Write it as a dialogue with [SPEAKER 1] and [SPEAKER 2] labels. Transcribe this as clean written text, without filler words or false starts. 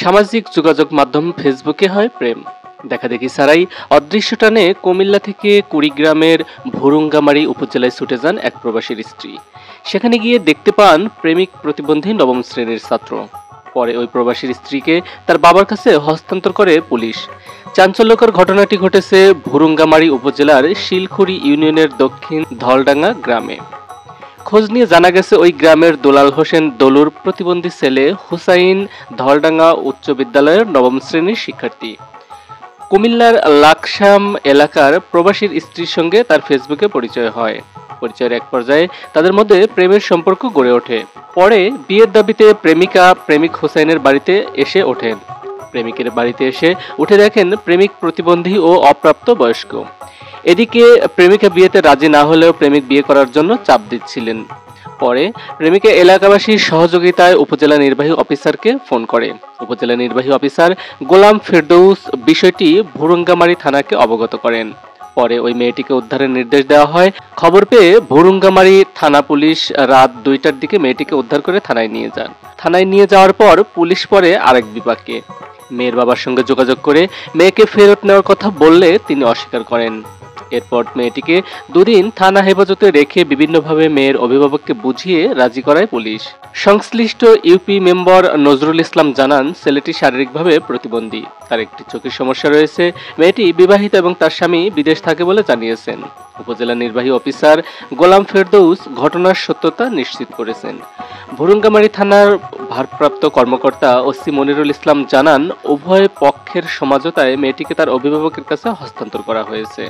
[SPEAKER 1] সামাজিক যোগাযোগ মাধ্যম ফেসবুকে হয় প্রেম। দেখাদেখি ছাড়াই অদৃশ্য টানে কুমিল্লা থেকে কুড়িগ্রামের ভুরুঙ্গামারী উপজেলায় ছুটে যান এক প্রবাসীর স্ত্রী। সেখানে গিয়ে দেখতে পান প্রেমিক প্রতিবন্ধী নবম শ্রেণীর ছাত্র। পরে ওই প্রবাসীর স্ত্রীকে তার বাবার কাছে হস্তান্তর করে পুলিশ। চাঞ্চল্যকর ঘটনাটি ঘটেছে ভুরুঙ্গামারী উপজেলার শিলখুড়ি ইউনিয়নের দক্ষিণ ধলডাঙ্গা গ্রামে। খোঁজ নিয়ে জানা গেছে ওই গ্রামের দুলাল হোসেন দলুর প্রতিবন্ধী ছেলে হুসাইন ধলডাঙ্গা উচ্চ বিদ্যালয়ের নবম শ্রেণীর শিক্ষার্থী। কুমিল্লার লাকসাম এলাকার প্রবাসীর স্ত্রীর সঙ্গে তার ফেসবুকে পরিচয় হয়। পরিচয়ের এক পর্যায়ে তাদের মধ্যে প্রেমের সম্পর্ক গড়ে ওঠে। পরে বিয়ের দাবিতে প্রেমিক হুসাইনের বাড়িতে এসে ওঠেন। প্রেমিকের বাড়িতে এসে উঠে দেখেন প্রেমিক প্রতিবন্ধী ও অপ্রাপ্ত বয়স্ক। এদিকে প্রেমিকা বিয়েতে রাজি না হলেও প্রেমিক বিয়ে করার জন্য চাপ দিচ্ছিলেন। পরে প্রেমিকা এলাকাবাসীর সহযোগিতায় উপজেলা নির্বাহী অফিসারকে ফোন করে। উপজেলা নির্বাহী অফিসার গোলাম ফেরদৌস বিষয়টি ভুরুঙ্গামারী থানাকে অবগত করেন। পরে ওই মেয়েটিকে উদ্ধারের নির্দেশ দেওয়া হয়। খবর পেয়ে ভুরুঙ্গামারী থানা পুলিশ রাত 2টার দিকে মেয়েটিকে উদ্ধার করে থানায় নিয়ে যান। থানায় নিয়ে যাওয়ার পর পুলিশ পরে আরেক বিভাগে মেয়ের বাবার সঙ্গে যোগাযোগ করে মেয়েকে ফেরত নেওয়ার কথা বললে তিনি অস্বীকার করেন। এরপর মেয়েটিকে দুদিন থানা হেফাজতে রেখে বিভিন্নভাবে মেয়ের অভিভাবককে বুঝিয়ে রাজি করায় পুলিশ। সংশ্লিষ্ট ইউপি মেম্বার নজরুল ইসলাম জানান, ছেলেটি শারীরিকভাবে প্রতিবন্ধী, তার একটি চোখের সমস্যা রয়েছে। মেয়েটি বিবাহিত এবং তার স্বামী বিদেশ থাকে বলে জানিয়েছেন। উপজেলা নির্বাহী অফিসার গোলাম ফেরদৌস ঘটনার সত্যতা নিশ্চিত করেছেন। ভুরুঙ্গামারী থানার ভারপ্রাপ্ত কর্মকর্তা ওসি মনিরুল ইসলাম জানান, উভয় পক্ষের সমঝোতায় মেয়েটিকে তার অভিভাবকের কাছে হস্তান্তর করা হয়েছে।